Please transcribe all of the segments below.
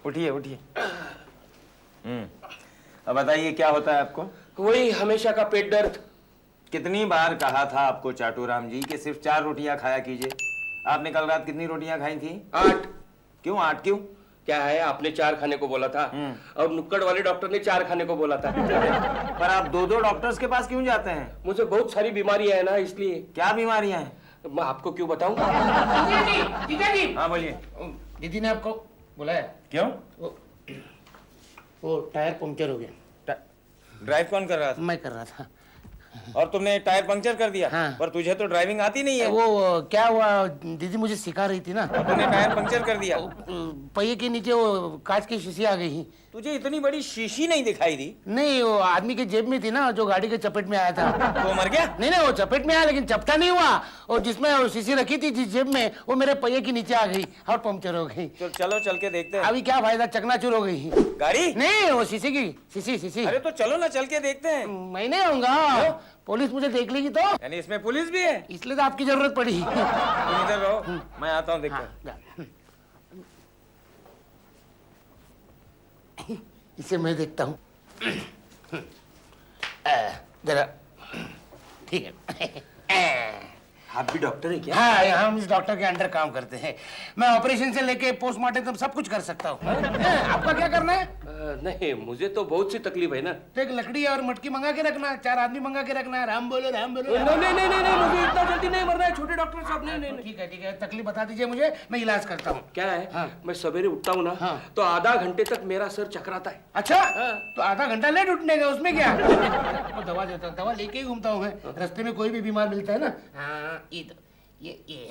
उठिए उठिए। अब बताइए क्या होता है आपको? वही हमेशा का पेट दर्द। कितनी बार कहा था आपको चाटूराम जी कि सिर्फ 4 रोटियां खाया कीजिए। आपने कल रात कितनी रोटियां खाई थी? 8। क्यों 8 क्यों? क्या है, आपने 4 खाने को बोला था और नुक्कड़ वाले डॉक्टर ने 4 खाने को बोला था। पर आप दो दो डॉक्टर्स के पास क्यों जाते हैं? मुझे बहुत सारी बीमारियां है ना, इसलिए। क्या बीमारियां हैं? मैं आपको क्यों बताऊं? जीजा जी, हाँ बोलिए। दीदी ने आपको बुलाया। क्यों? वो टायर पंक्चर हो गया। ड्राइव कौन कर रहा था? मैं कर रहा था। और तुमने टायर पंक्चर कर दिया? हाँ। पर तुझे तो ड्राइविंग आती नहीं है। वो क्या हुआ, दीदी मुझे सिखा रही थी ना। तूने टायर पंक्चर कर दिया। पहिए के नीचे वो कांच की शीशी आ गई। तुझे इतनी बड़ी शीशी नहीं दिखाई दी? नहीं, वो आदमी के जेब में थी ना, जो गाड़ी के चपेट में आया था। तो मर गया? नहीं नहीं, वो चपेट में आया लेकिन चपटा नहीं हुआ। और जिसमें वो शीशी रखी थी जिस जेब में, वो मेरे पहिए के नीचे आ गई और पंक्चर हो गई। तो चलो चल के देखते हैं। अभी क्या फायदा, चकनाचूर हो गई गाड़ी? नहीं, वो शीशी की शीशी। अरे तो चलो ना चल के देखते हैं। मैं नहीं आऊंगा, पुलिस मुझे देख लेगी तो। यानी इसमें पुलिस भी है? इसलिए तो आपकी जरूरत पड़ी। तुम इधर रहो, मैं आता हूँ देखते। इसे मैं देखता हूँ जरा। ठीक है। आप भी डॉक्टर है क्या? हाँ, हम इस डॉक्टर के अंडर काम करते हैं। मैं ऑपरेशन से लेके पोस्टमार्टम तक सब कुछ कर सकता हूँ। आपका क्या करना है? नहीं, मुझे तो बहुत सी तकलीफ है ना। तो एक लकड़ी और मटकी मंगा के रखना, 4 आदमी मंगा के रखना। राम बोलो राम बोलो। नहीं, मुझे इतना जल्दी नहीं मरना है छोटे डॉक्टर साहब। नहीं। ठीक है, तकलीफ बता दीजिए मुझे, मैं इलाज करता हूँ। क्या है? हाँ। मैं सवेरे उठता हूँ ना, हाँ। तो आधा घंटे तक मेरा सर चकराता है। अच्छा, तो आधा घंटा लेट उठने का, उसमें क्या? तो दवा देता हूँ, दवा लेके ही घूमता हूँ मैं। रास्ते में कोई भी बीमार मिलता है ना। हाँ, ये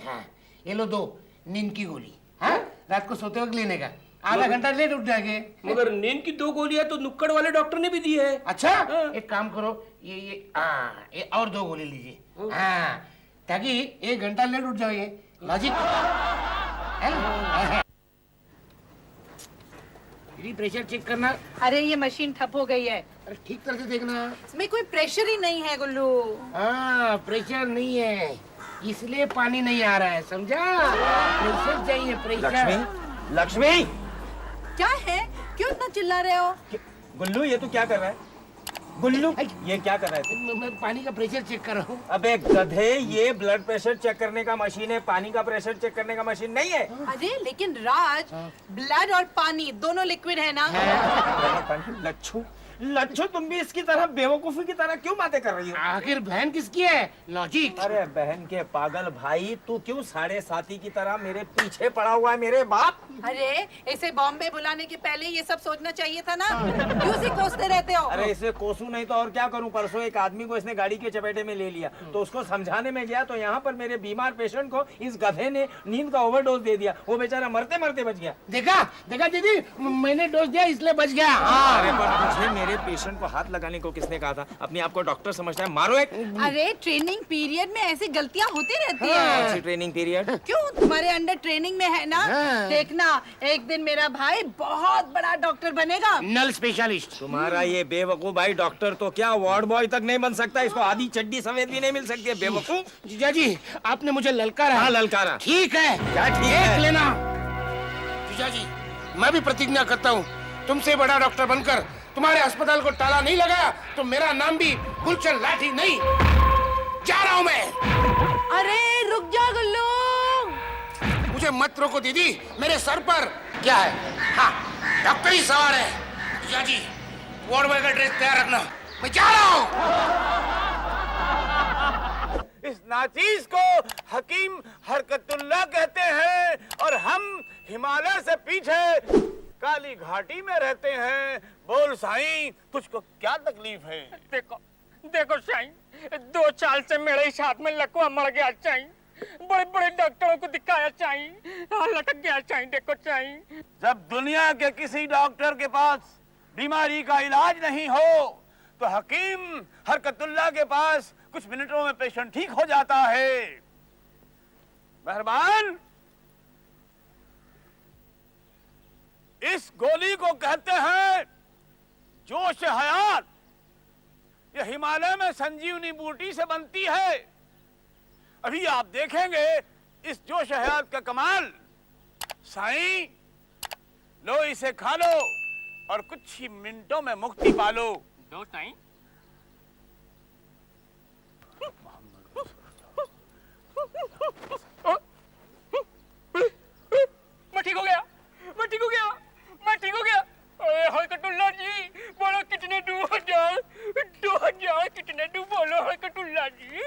हाँ, ये लो 2 नींद की गोली। हाँ, रात को सोते वक्त लेने का। आधा घंटा लेट उठ जाएंगे। मगर नींद की 2 गोलियां तो नुक्कड़ वाले डॉक्टर ने भी दी है। अच्छा, एक काम करो, ये और 2 गोली लीजिए। हाँ, ताकि 1 घंटा लेट उठ जाओगे। लॉजिक है? प्रेशर चेक करना। अरे ये मशीन ठप हो गई है। अरे ठीक तरह से देखना। इसमें कोई प्रेशर ही नहीं है गुल्लू। हाँ, प्रेशर नहीं है, इसलिए पानी नहीं आ रहा है, समझा? प्रेशर चाहिए, प्रेशर। लक्ष्मी, क्या है, क्यों इतना चिल्ला रहे हो? गुल्लू ये तू क्या कर रहा है? गुल्लू ये क्या कर रहा है? मैं पानी का प्रेशर चेक कर रहा हूँ। अबे गधे, ये ब्लड प्रेशर चेक करने का मशीन है, पानी का प्रेशर चेक करने का मशीन नहीं है। अरे लेकिन राज, ब्लड और पानी दोनों लिक्विड है ना? लच्छू, लच्छू तुम भी इसकी तरह बेवकूफी की तरह क्यों बातें कर रही हो? आखिर बहन किसकी है? लॉजिक। अरे बहन के पागल भाई, तू क्यों साढ़े साथी की तरह मेरे पीछे पड़ा हुआ है मेरे बाप? अरे इसे बॉम्बे बुलाने के पहले ये सब सोचना चाहिए था ना। क्यों इसे कोसते रहते हो? अरे इसे कोसू नहीं तो और क्या करूं। परसों एक आदमी को इसने गाड़ी के चपेटे में ले लिया, तो उसको समझाने में गया तो यहाँ पर मेरे बीमार पेशेंट को इस गधे ने नींद का ओवरडोज दे दिया। वो बेचारा मरते मरते बच गया। देखा दीदी, मैंने डोज दिया इसलिए बच गया। अरे पर तुझे मेरे पेशेंट को हाथ लगाने को किसने कहा था? अपने आप को डॉक्टर समझता है, मारो एक। अरे ट्रेनिंग पीरियड में ऐसी गलतियां होती रहती हैं। कौन सी ट्रेनिंग पीरियड? क्यों, तुम्हारे अंडर ट्रेनिंग में है ना? देखना, एक दिन मेरा भाई बहुत बड़ा डॉक्टर बनेगा। नल स्पेशलिस्ट। तुम्हारा ये बेवकूफ भाई डॉक्टर तो क्या वार्ड बॉय तक नहीं बन सकता, इसको आधी चड्डी सफेद भी नहीं मिल सकती है। बेवकूफ। जीजा जी, आपने मुझे ललकारा। हाँ ललकारा। ठीक है, क्या ठीक देख है? लेना। जीजा जी, मैं भी प्रतिज्ञा करता हूँ, तुमसे बड़ा डॉक्टर बनकर तुम्हारे अस्पताल को ताला नहीं लगाया तो मेरा नाम भी गुलशन लाठी नहीं। जा रहा हूँ मैं। अरे रुक जा गुल्लू। मुझे मत रोको दीदी, मेरे सर पर क्या है? हाँ, डॉक्टर ही सवार है। जीजा जी, वार्ड बॉय का ड्रेस तैयार रखना, मैं जा रहा हूँ। इस नाचीज को हकीम हरकतुल्लाह कहते हैं और हम हिमालय से पीछे काली घाटी में रहते हैं। बोल साईं, तुझको क्या तकलीफ है? देखो साईं, 2 साल से मेरे इस हाथ में लकवा मर गया साईं। बड़े बड़े डॉक्टरों को दिखाया साईं, लटक गया साईं। देखो साईं, जब दुनिया के किसी डॉक्टर के पास बीमारी का इलाज नहीं हो तो हकीम हरकतुल्लाह के पास कुछ मिनटों में पेशेंट ठीक हो जाता है। मेहरबान, इस गोली को कहते हैं जोश हयात। यह हिमालय में संजीवनी बूटी से बनती है। अभी आप देखेंगे इस जोश हयात का कमाल। साईं, लो इसे खा लो और कुछ ही मिनटों में मुक्ति पालो। दो साईं। मैं ठीक हो गया, मैं ठीक हो गया, मैं ठीक हो गया। अरे हरकतुल्ला जी बोलो कितने डू 2000 कितने डू बोलो हरकतुल्ला जी।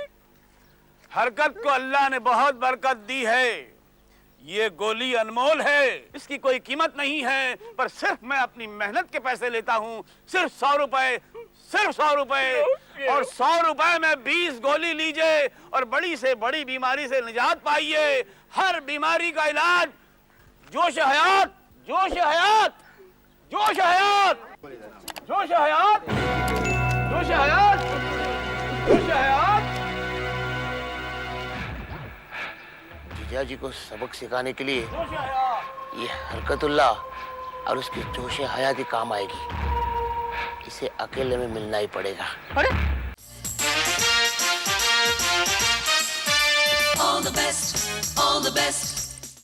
हरकत को अल्लाह ने बहुत बरकत दी है। ये गोली अनमोल है, इसकी कोई कीमत नहीं है, पर सिर्फ मैं अपनी मेहनत के पैसे लेता हूँ। सिर्फ 100 रुपए, सिर्फ 100 रुपए। और 100 रुपए में 20 गोली लीजिए और बड़ी से बड़ी बीमारी से निजात पाइए। हर बीमारी का इलाज जोश हयात, जोश हयात, जोश हयात, जोश हयात, जोश हयात, जोश हयात। जीजा जी को सबक सिखाने के लिए ये हरकतुल्ला और उसकी जोश हयात ही काम आएगी। इसे अकेले में मिलना ही पड़ेगा। All the best, all the best.